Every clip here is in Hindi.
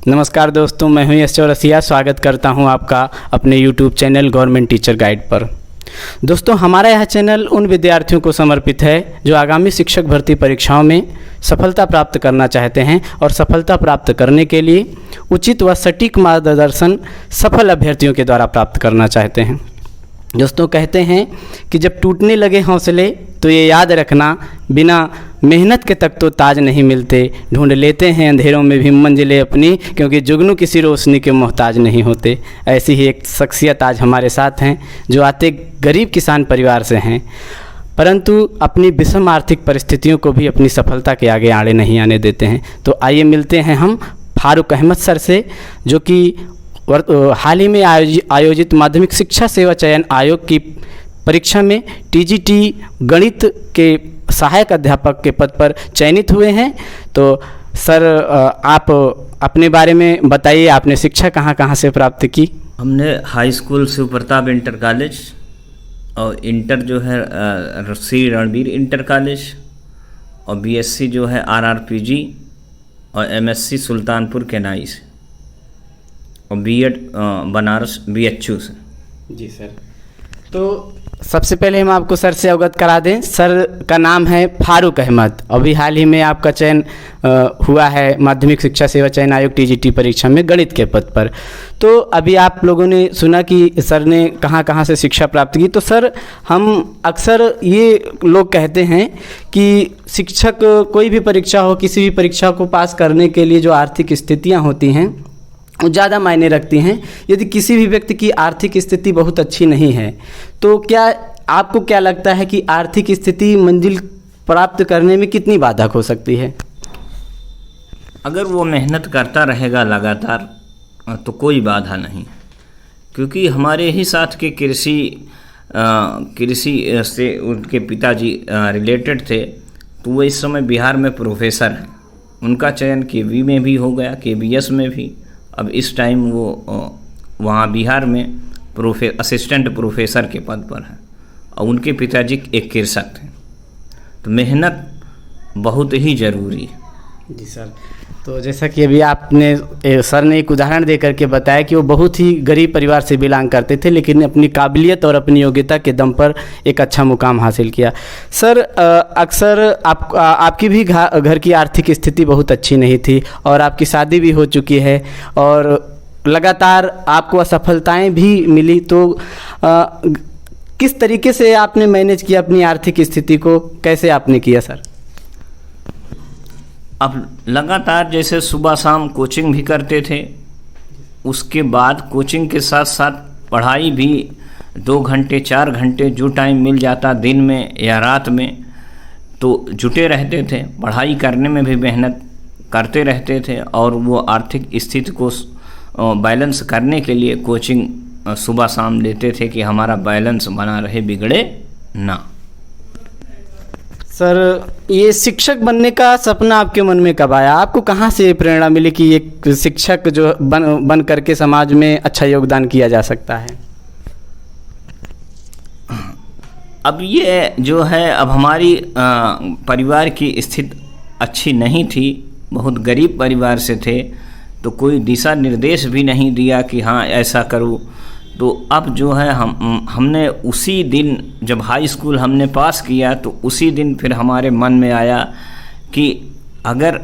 नमस्कार दोस्तों, मैं हूं यश चौरसिया। स्वागत करता हूं आपका अपने YouTube channel government teacher guide पर। दोस्तों, हमारा यह चैनल उन विद्यार्थियों को समर्पित है जो आगामी शिक्षक भर्ती परीक्षाओं में सफलता प्राप्त करना चाहते हैं और सफलता प्राप्त करने के लिए उचित व सटीक मार्गदर्शन सफल अभ्यर्थियों के द्वारा प्राप्त करना चाहते हैं। दोस्तों, कहते हैं कि जब टूटने लगे हौसले तो ये याद रखना, बिना मेहनत के तक तो ताज नहीं मिलते। ढूंढ लेते हैं अंधेरों में भी मंजिलें अपनी, क्योंकि जुगनू किसी रोशनी के मोहताज नहीं होते। ऐसी ही एक शख्सियत आज हमारे साथ हैं जो आते गरीब किसान परिवार से हैं, परंतु अपनी विषम आर्थिक परिस्थितियों को भी अपनी सफलता के आगे आड़े नहीं आने देते हैं। तो आइए मिलते हैं हम फारूक अहमद सर से, जो कि हाल ही में आयोजित माध्यमिक शिक्षा सेवा चयन आयोग की परीक्षा में टीजीटी गणित के सहायक अध्यापक के पद पर चयनित हुए हैं। तो सर, आप अपने बारे में बताइए, आपने शिक्षा कहाँ कहाँ से प्राप्त की? हमने high school Shiv Pratap inter college और इंटर जो है श्री रणवीर इंटर कॉलेज, और बीएससी जो है आरआरपीजी, और एमएससी सुल्तानपुर केनाई से, और बीएड बनारस बीएचयू से। जी सर। तो सबसे पहले हम आपको सर से अवगत करा दें। सर का नाम है फारूक अहमद। अभी हाल ही में आपका चयन हुआ है माध्यमिक शिक्षा सेवा चयन आयोग टीजीटी परीक्षा में गणित के पद पर। तो अभी आप लोगों ने सुना कि सर ने कहाँ कहाँ से शिक्षा प्राप्त की। तो सर, हम अक्सर ये लोग कहते हैं कि शिक्षक कोई भी परीक्षा हो, किसी भी परीक्षा को पास करने के लिए जो आर्थिक स्थितियाँ होती हैं वो ज़्यादा मायने रखती हैं। यदि किसी भी व्यक्ति की आर्थिक स्थिति बहुत अच्छी नहीं है तो क्या आपको क्या लगता है कि आर्थिक स्थिति मंजिल प्राप्त करने में कितनी बाधक हो सकती है? अगर वो मेहनत करता रहेगा लगातार तो कोई बाधा नहीं, क्योंकि हमारे ही साथ के कृषि से उनके पिताजी रिलेटेड थे, तो वो इस समय बिहार में प्रोफेसर हैं। उनका चयन केवी में भी हो गया, केबीएस में भी। अब इस टाइम वो वहाँ बिहार में असिस्टेंट प्रोफेसर के पद पर हैं, और उनके पिताजी एक कृषक थे। तो मेहनत बहुत ही ज़रूरी है। जी सर। तो जैसा कि अभी आपने सर ने एक उदाहरण दे करके बताया कि वो बहुत ही गरीब परिवार से बिलोंग करते थे, लेकिन अपनी काबिलियत और अपनी योग्यता के दम पर एक अच्छा मुकाम हासिल किया। सर, अक्सर आपकी भी घर की आर्थिक स्थिति बहुत अच्छी नहीं थी और आपकी शादी भी हो चुकी है और लगातार आपको असफलताएं भी मिली। तो किस तरीके से आपने मैनेज किया अपनी आर्थिक स्थिति को, कैसे आपने किया सर? अब लगातार जैसे सुबह शाम कोचिंग भी करते थे, उसके बाद कोचिंग के साथ साथ पढ़ाई भी 2 घंटे 4 घंटे जो टाइम मिल जाता दिन में या रात में, तो जुटे रहते थे। पढ़ाई करने में भी मेहनत करते रहते थे, और वो आर्थिक स्थिति को बैलेंस करने के लिए कोचिंग सुबह शाम लेते थे कि हमारा बैलेंस बना रहे, बिगड़े ना। सर, ये शिक्षक बनने का सपना आपके मन में कब आया? आपको कहाँ से प्रेरणा मिली कि एक शिक्षक जो बन करके समाज में अच्छा योगदान किया जा सकता है? अब ये जो है, अब हमारी परिवार की स्थिति अच्छी नहीं थी, बहुत गरीब परिवार से थे, तो कोई दिशा निर्देश भी नहीं दिया कि हाँ ऐसा करो। तो अब जो है हमने उसी दिन जब हाई स्कूल हमने पास किया, तो उसी दिन फिर हमारे मन में आया कि अगर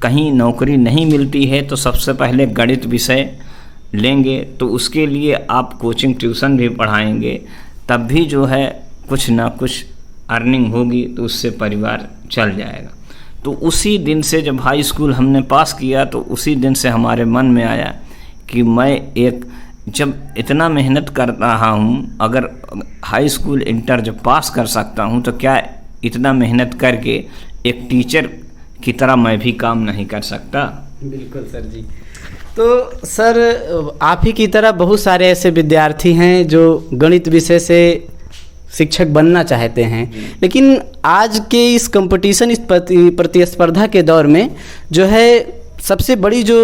कहीं नौकरी नहीं मिलती है तो सबसे पहले गणित विषय लेंगे, तो उसके लिए आप कोचिंग ट्यूशन भी पढ़ाएंगे, तब भी जो है कुछ ना कुछ अर्निंग होगी, तो उससे परिवार चल जाएगा। तो उसी दिन से जब हाई स्कूल हमने पास किया, तो उसी दिन से हमारे मन में आया कि मैं जब इतना मेहनत कर रहा हूँ, अगर हाई स्कूल इंटर जब पास कर सकता हूँ, तो क्या इतना मेहनत करके एक टीचर की तरह मैं भी काम नहीं कर सकता? बिल्कुल सर जी। तो सर, आप ही की तरह बहुत सारे ऐसे विद्यार्थी हैं जो गणित विषय से शिक्षक बनना चाहते हैं, लेकिन आज के इस कंपटीशन, इस प्रतिस्पर्धा के दौर में जो है सबसे बड़ी जो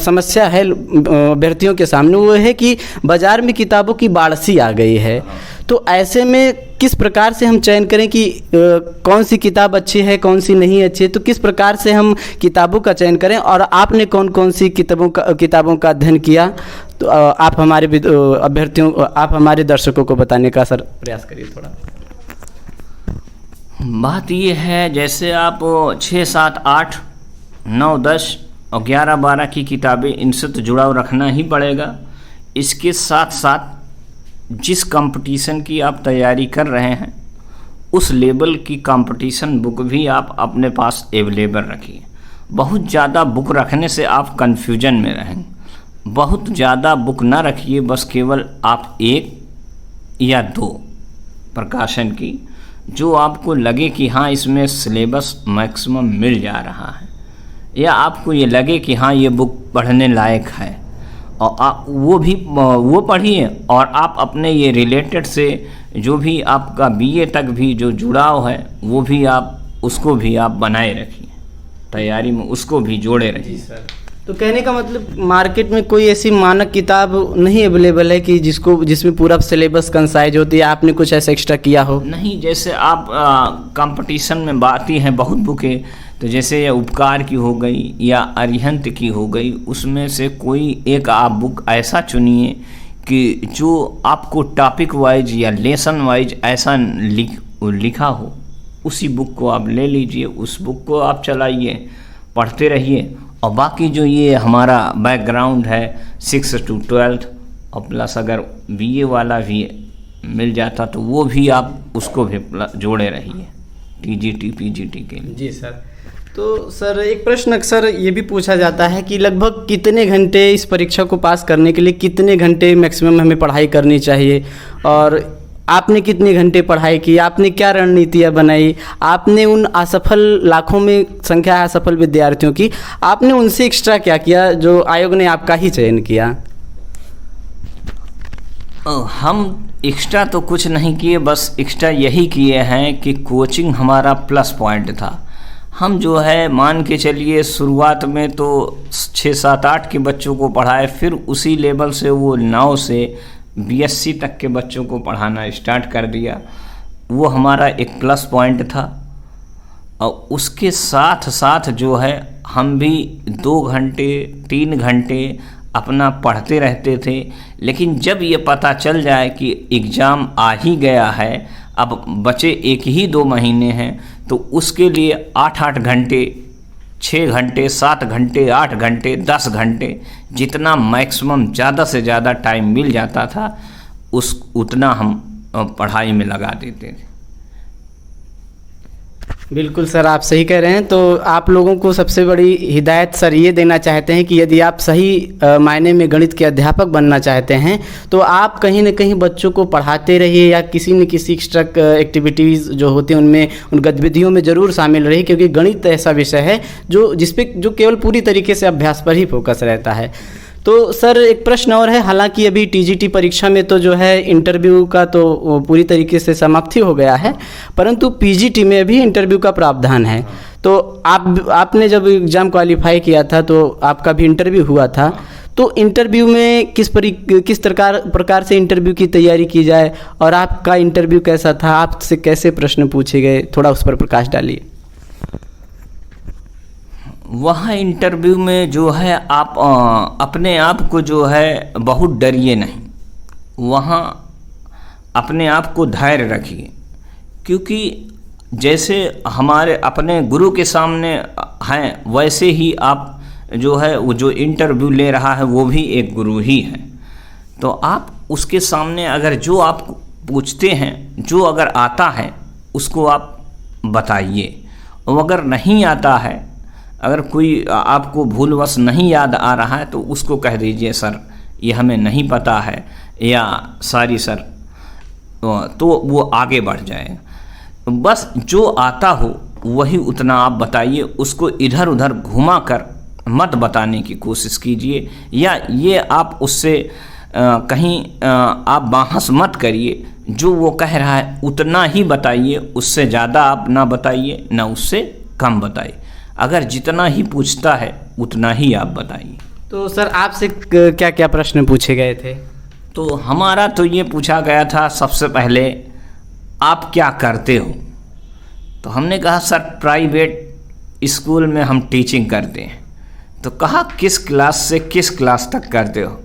समस्या है अभ्यर्थियों के सामने वो है कि बाज़ार में किताबों की बाढ़सी आ गई है। तो ऐसे में किस प्रकार से हम चयन करें कि कौन सी किताब अच्छी है, कौन सी नहीं अच्छी है, तो किस प्रकार से हम किताबों का चयन करें? और आपने कौन कौन सी किताबों का अध्ययन किया, तो आप हमारे दर्शकों को बताने का सर प्रयास करिए थोड़ा। बात ये है, जैसे आप 6, 7, 8, 9, 10 और 11, 12 की किताबें, इनसे तो जुड़ाव रखना ही पड़ेगा। इसके साथ साथ जिस कंपटीशन की आप तैयारी कर रहे हैं उस लेवल की कंपटीशन बुक भी आप अपने पास अवेलेबल रखिए। बहुत ज़्यादा बुक रखने से आप कन्फ्यूजन में रहेंगे। बहुत ज़्यादा बुक ना रखिए, बस केवल आप 1 या 2 प्रकाशन की जो आपको लगे कि हाँ इसमें सिलेबस मैक्सिमम मिल जा रहा है, या आपको ये लगे कि हाँ ये बुक पढ़ने लायक है, और आप वो पढ़िए। और आप अपने ये रिलेटेड से जो भी आपका बीए तक भी जो जुड़ाव है वो भी आप उसको भी आप बनाए रखिए, तैयारी में उसको भी जोड़े रखिए। तो कहने का मतलब मार्केट में कोई ऐसी मानक किताब नहीं अवेलेबल है कि जिसमें पूरा सिलेबस कंसाइज होती है, आपने कुछ ऐसा एक्स्ट्रा किया हो? नहीं, जैसे आप कंपटीशन में बाती हैं बहुत बुकें, तो जैसे ये उपकार की हो गई या अरिहंत की हो गई, उसमें से कोई एक आप बुक ऐसा चुनिए कि जो आपको टॉपिक वाइज या लेसन वाइज ऐसा लिखा हो, उसी बुक को आप ले लीजिए, उस बुक को आप चलाइए, पढ़ते रहिए। और बाकी जो ये हमारा बैकग्राउंड है 6 to 12 और प्लस अगर बीए वाला भी मिल जाता तो वो भी आप उसको भी जोड़े रहिए टीजीटी पीजीटी के लिए। जी सर। तो सर एक प्रश्न अक्सर ये भी पूछा जाता है कि लगभग कितने घंटे इस परीक्षा को पास करने के लिए कितने घंटे मैक्सिमम हमें पढ़ाई करनी चाहिए, और आपने कितने घंटे पढ़ाई की, आपने क्या रणनीतियाँ बनाई, आपने उन असफल लाखों में संख्या है असफल विद्यार्थियों की, आपने उनसे एक्स्ट्रा क्या किया जो आयोग ने आपका ही चयन किया? हम एक्स्ट्रा तो कुछ नहीं किए, बस एक्स्ट्रा यही किए हैं कि कोचिंग हमारा प्लस पॉइंट था। हम जो है मान के चलिए शुरुआत में तो 6, 7, 8 के बच्चों को पढ़ाए, फिर उसी लेवल से वो 9 से बीएससी तक के बच्चों को पढ़ाना स्टार्ट कर दिया। वो हमारा एक प्लस पॉइंट था। और उसके साथ साथ जो है हम भी 2 घंटे 3 घंटे अपना पढ़ते रहते थे। लेकिन जब ये पता चल जाए कि एग्ज़ाम आ ही गया है, अब बचे 1 ही 2 महीने हैं, तो उसके लिए 8-8 घंटे, 6 घंटे, 7 घंटे, 8 घंटे, 10 घंटे, जितना मैक्सिमम ज़्यादा से ज़्यादा टाइम मिल जाता था उतना हम पढ़ाई में लगा देते थे। बिल्कुल सर, आप सही कह रहे हैं। तो आप लोगों को सबसे बड़ी हिदायत सर ये देना चाहते हैं कि यदि आप सही मायने में गणित के अध्यापक बनना चाहते हैं तो आप कहीं ना कहीं बच्चों को पढ़ाते रहिए, या किसी न किसी एक्स्ट्रा एक्टिविटीज़ जो होती हैं उनमें, उन गतिविधियों में ज़रूर शामिल रहिए, क्योंकि गणित ऐसा विषय है जो केवल पूरी तरीके से अभ्यास पर ही फोकस रहता है। तो सर एक प्रश्न और है, हालांकि अभी टीजीटी परीक्षा में तो जो है इंटरव्यू का तो पूरी तरीके से समाप्ति हो गया है, परंतु पीजीटी में भी इंटरव्यू का प्रावधान है। तो आपने जब एग्ज़ाम क्वालिफाई किया था तो आपका भी इंटरव्यू हुआ था, तो इंटरव्यू में किस प्रकार से इंटरव्यू की तैयारी की जाए, और आपका इंटरव्यू कैसा था, आपसे कैसे प्रश्न पूछे गए, थोड़ा उस पर प्रकाश डालिए। वहाँ इंटरव्यू में जो है आप अपने आप को जो है बहुत डरिए नहीं, वहाँ अपने आप को धैर्य रखिए, क्योंकि जैसे हमारे अपने गुरु के सामने हैं वैसे ही आप जो है वो जो इंटरव्यू ले रहा है वो भी एक गुरु ही है। तो आप उसके सामने अगर जो आप पूछते हैं, जो अगर आता है उसको आप बताइए, और अगर नहीं आता है, अगर कोई आपको भूलवश नहीं याद आ रहा है तो उसको कह दीजिए सर ये हमें नहीं पता है, या सॉरी सर, तो वो आगे बढ़ जाएगा। बस जो आता हो वही उतना आप बताइए, उसको इधर उधर घुमा कर मत बताने की कोशिश कीजिए, या ये आप उससे कहीं आप बहस मत करिए। जो वो कह रहा है उतना ही बताइए, उससे ज़्यादा आप ना बताइए ना उससे कम बताइए। अगर जितना ही पूछता है उतना ही आप बताइए। तो सर आपसे क्या क्या प्रश्न पूछे गए थे? तो हमारा तो ये पूछा गया था सबसे पहले, आप क्या करते हो? तो हमने कहा सर प्राइवेट स्कूल में हम टीचिंग करते हैं। तो कहा किस क्लास से किस क्लास तक करते हो?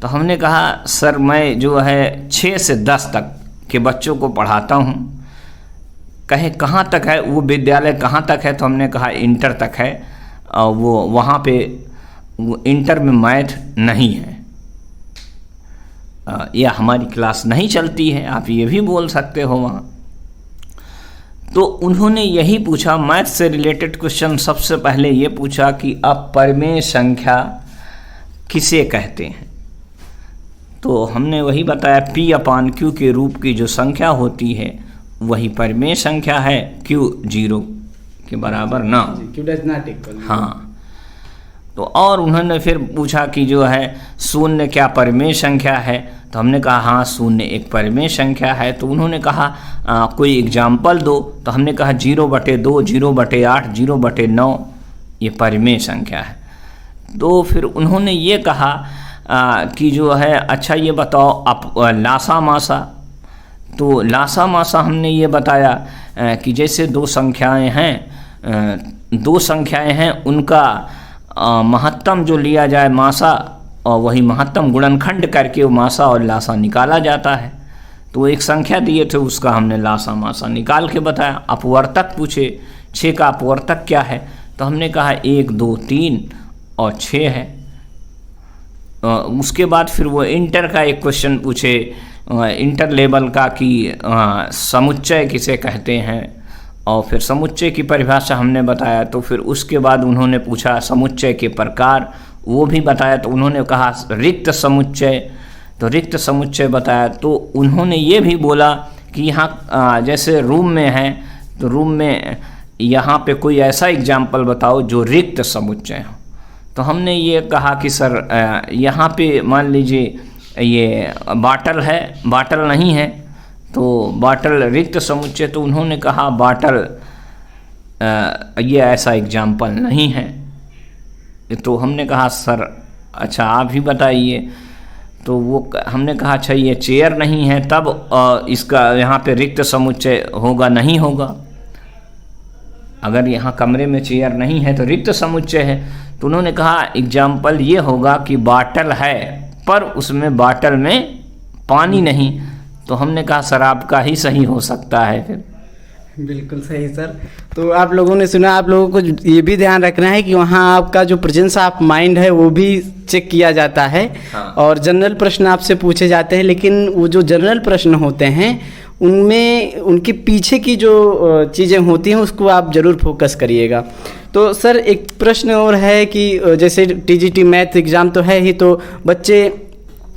तो हमने कहा सर मैं जो है 6 से 10 तक के बच्चों को पढ़ाता हूँ। कहे कहाँ तक है वो विद्यालय, कहाँ तक है? तो हमने कहा इंटर तक है, और वो वहाँ पे वो इंटर में मैथ नहीं है, या हमारी क्लास नहीं चलती है, आप ये भी बोल सकते हो वहाँ। तो उन्होंने यही पूछा, मैथ से रिलेटेड क्वेश्चन सबसे पहले ये पूछा कि आप परिमेय संख्या किसे कहते हैं? तो हमने वही बताया P/Q के रूप की जो संख्या होती है वही परिमेय संख्या है, Q 0 के बराबर ना हो। Q does not equal। हाँ। तो और उन्होंने फिर पूछा कि जो है शून्य क्या परिमेय संख्या है? तो हमने कहा हाँ शून्य एक परिमेय संख्या है। तो उन्होंने कहा कोई एग्जाम्पल दो। तो हमने कहा 0/2, 0/8, 0/9 ये परिमेय संख्या है। तो फिर उन्होंने ये कहा कि जो है अच्छा ये बताओ आप लासा मासा। तो लासा मासा हमने ये बताया कि जैसे दो संख्याएं हैं उनका महत्तम जो लिया जाए मासा, और वही महत्तम गुणनखंड करके वो मासा और लासा निकाला जाता है। तो एक संख्या दिए थे उसका हमने लासा मासा निकाल के बताया। अपवर्तक पूछे 6 का अपवर्तक क्या है? तो हमने कहा 1, 2, 3 और 6 है। उसके बाद फिर वो इंटर का एक क्वेश्चन पूछे, इंटर लेवल का, कि समुच्चय किसे कहते हैं, और फिर समुच्चय की परिभाषा हमने बताया। तो फिर उसके बाद उन्होंने पूछा समुच्चय के प्रकार, वो भी बताया। तो उन्होंने कहा रिक्त समुच्चय, तो रिक्त समुच्चय बताया। तो उन्होंने ये भी बोला कि यहाँ जैसे रूम में है तो रूम में यहाँ पे कोई ऐसा एग्जाम्पल बताओ जो रिक्त समुच्चय हो। तो हमने ये कहा कि सर यहाँ पे मान लीजिए ये बाटल है, बाटल नहीं है, तो बाटल रिक्त समुच्चय। तो उन्होंने कहा बाटल ये ऐसा एग्जाम्पल नहीं है। तो हमने कहा सर अच्छा आप ही बताइए। तो वो हमने कहा अच्छा ये चेयर नहीं है तब इसका यहाँ पे रिक्त समुच्चय होगा नहीं होगा? अगर यहाँ कमरे में चेयर नहीं है तो रिक्त समुच्चय है। तो उन्होंने कहा एग्जाम्पल ये होगा कि बाटल है पर उसमें बाटल में पानी नहीं। तो हमने कहा सर आपका ही सही हो सकता है फिर। बिल्कुल सही सर। तो आप लोगों ने सुना, आप लोगों को ये भी ध्यान रखना है कि वहाँ आपका जो प्रेजेंस ऑफ माइंड है वो भी चेक किया जाता है। हाँ। और जनरल प्रश्न आपसे पूछे जाते हैं, लेकिन वो जो जनरल प्रश्न होते हैं उनमें उनके पीछे की जो चीज़ें होती हैं उसको आप ज़रूर फोकस करिएगा। तो सर एक प्रश्न और है कि जैसे टीजीटी मैथ एग्ज़ाम तो है ही, तो बच्चे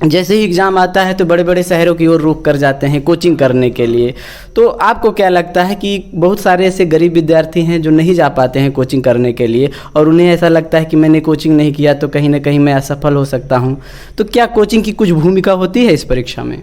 जैसे ही एग्ज़ाम आता है तो बड़े बड़े शहरों की ओर रुख कर जाते हैं कोचिंग करने के लिए। तो आपको क्या लगता है कि बहुत सारे ऐसे गरीब विद्यार्थी हैं जो नहीं जा पाते हैं कोचिंग करने के लिए, और उन्हें ऐसा लगता है कि मैंने कोचिंग नहीं किया तो कहीं ना कहीं मैं असफल हो सकता हूं। तो क्या कोचिंग की कुछ भूमिका होती है इस परीक्षा में?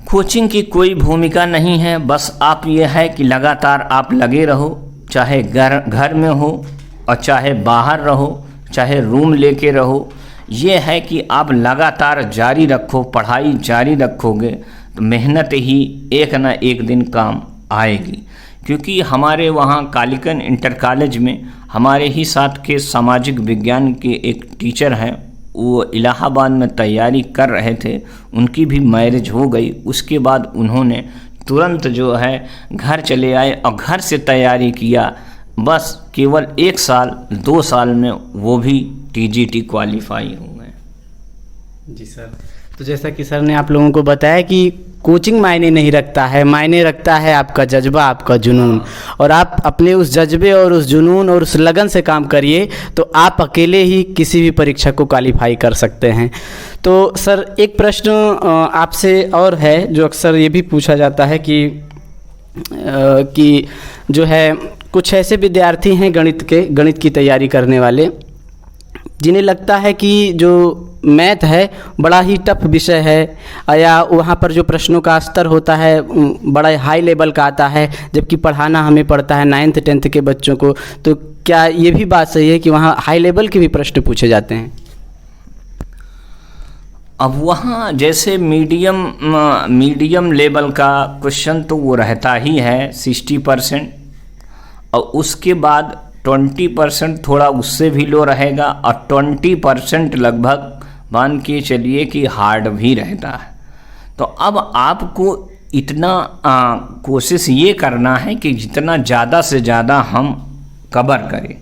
कोचिंग की कोई भूमिका नहीं है, बस आप ये है कि लगातार आप लगे रहो, चाहे घर में हो और चाहे बाहर रहो, चाहे रूम लेके रहो। ये है कि आप लगातार जारी रखो, पढ़ाई जारी रखोगे तो मेहनत ही एक ना एक दिन काम आएगी। क्योंकि हमारे वहाँ कालीकन इंटर कॉलेज में हमारे ही साथ के सामाजिक विज्ञान के एक टीचर हैं, वो इलाहाबाद में तैयारी कर रहे थे, उनकी भी मैरिज हो गई। उसके बाद उन्होंने तुरंत जो है घर चले आए और घर से तैयारी किया। बस केवल 1 साल 2 साल में वो भी टीजीटी क्वालिफाई हो गए। जी सर। तो जैसा कि सर ने आप लोगों को बताया कि कोचिंग मायने नहीं रखता है, मायने रखता है आपका जज्बा, आपका जुनून। और आप अपने उस जज्बे और उस जुनून और उस लगन से काम करिए तो आप अकेले ही किसी भी परीक्षा को क्वालिफाई कर सकते हैं। तो सर एक प्रश्न आपसे और है जो अक्सर ये भी पूछा जाता है कि जो है कुछ ऐसे विद्यार्थी हैं गणित की तैयारी करने वाले, जिन्हें लगता है कि जो मैथ है बड़ा ही टफ विषय है या वहाँ पर जो प्रश्नों का स्तर होता है बड़ा हाई लेवल का आता है, जबकि पढ़ाना हमें पड़ता है 9th 10th के बच्चों को, तो क्या ये भी बात सही है कि वहाँ हाई लेवल के भी प्रश्न पूछे जाते हैं? अब वहाँ जैसे मीडियम लेवल का क्वेश्चन तो वो रहता ही है 60%, और उसके बाद 20% थोड़ा उससे भी लो रहेगा, और 20% लगभग मान के चलिए कि हार्ड भी रहता है। तो अब आपको इतना कोशिश ये करना है कि जितना ज़्यादा से ज़्यादा हम कवर करें,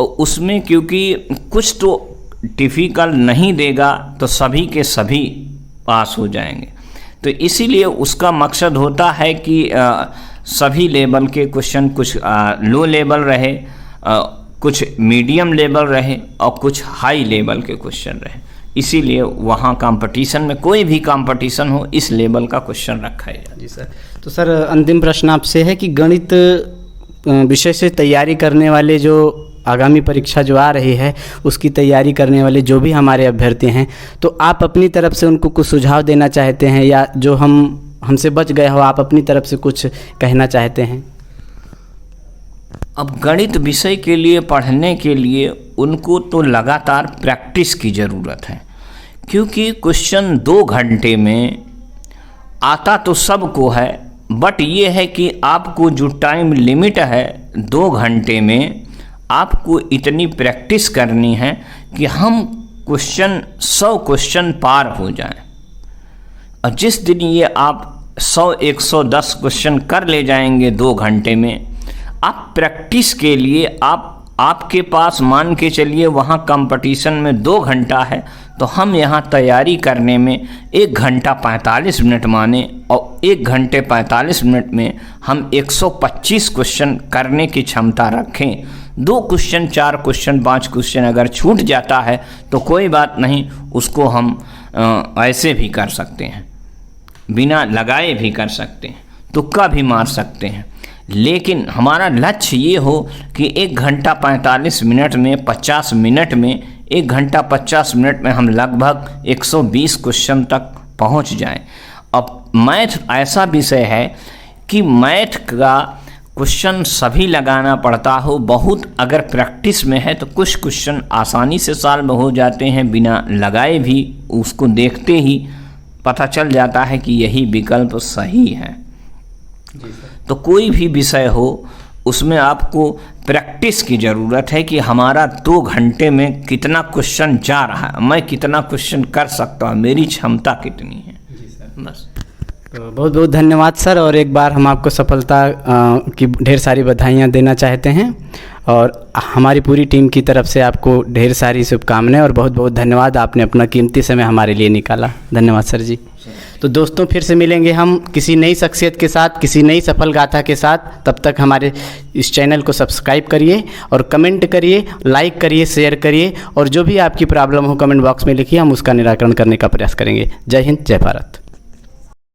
उसमें क्योंकि कुछ तो डिफ़िकल्ट नहीं देगा तो सभी के सभी पास हो जाएंगे। तो इसीलिए उसका मकसद होता है कि सभी लेवल के क्वेश्चन कुछ लो लेवल रहे, कुछ मीडियम लेवल रहे और कुछ हाई लेवल के क्वेश्चन रहे। इसीलिए वहाँ कंपटीशन में कोई भी कंपटीशन हो इस लेवल का क्वेश्चन रखा है। जी सर। तो सर अंतिम प्रश्न आपसे है कि गणित विषय से तैयारी करने वाले जो आगामी परीक्षा जो आ रही है उसकी तैयारी करने वाले जो भी हमारे अभ्यर्थी हैं, तो आप अपनी तरफ से उनको कुछ सुझाव देना चाहते हैं या जो हमसे बच गए हो आप अपनी तरफ से कुछ कहना चाहते हैं? अब गणित विषय के लिए पढ़ने के लिए उनको तो लगातार प्रैक्टिस की ज़रूरत है, क्योंकि क्वेश्चन 2 घंटे में आता तो सबको है, बट ये है कि आपको जो टाइम लिमिट है 2 घंटे में आपको इतनी प्रैक्टिस करनी है कि हम 100 क्वेश्चन पार हो जाएं। और जिस दिन ये आप 100-110 क्वेश्चन कर ले जाएंगे 2 घंटे में, आप प्रैक्टिस के लिए आपके पास मान के चलिए वहाँ कंपटीशन में 2 घंटा है, तो हम यहाँ तैयारी करने में 1 घंटा 45 मिनट माने, और 1 घंटे 45 मिनट में हम 125 क्वेश्चन करने की क्षमता रखें। 2 क्वेश्चन 4 क्वेश्चन 5 क्वेश्चन अगर छूट जाता है तो कोई बात नहीं, उसको हम ऐसे भी कर सकते हैं, बिना लगाए भी कर सकते हैं, तुक्का भी मार सकते हैं। लेकिन हमारा लक्ष्य ये हो कि 1 घंटा 45 मिनट में 50 मिनट में 1 घंटा 50 मिनट में हम लगभग 120 क्वेश्चन तक पहुंच जाएं। अब मैथ ऐसा विषय है कि मैथ का क्वेश्चन सभी लगाना पड़ता हो, बहुत अगर प्रैक्टिस में है तो कुछ क्वेश्चन आसानी से सॉल्व हो जाते हैं, बिना लगाए भी उसको देखते ही पता चल जाता है कि यही विकल्प सही है। तो कोई भी विषय हो उसमें आपको प्रैक्टिस की ज़रूरत है कि हमारा 2 घंटे में कितना क्वेश्चन जा रहा है, मैं कितना क्वेश्चन कर सकता हूँ, मेरी क्षमता कितनी है। जी सर। बस तो बहुत बहुत धन्यवाद सर, और एक बार हम आपको सफलता की ढेर सारी बधाइयाँ देना चाहते हैं, और हमारी पूरी टीम की तरफ से आपको ढेर सारी शुभकामनाएं और बहुत बहुत धन्यवाद, आपने अपना कीमती समय हमारे लिए निकाला। धन्यवाद सर जी। तो दोस्तों फिर से मिलेंगे हम किसी नई शख्सियत के साथ, किसी नई सफल गाथा के साथ। तब तक हमारे इस चैनल को सब्सक्राइब करिए और कमेंट करिए, लाइक करिए, शेयर करिए, और जो भी आपकी प्रॉब्लम हो कमेंट बॉक्स में लिखिए, हम उसका निराकरण करने का प्रयास करेंगे। जय हिंद, जय भारत।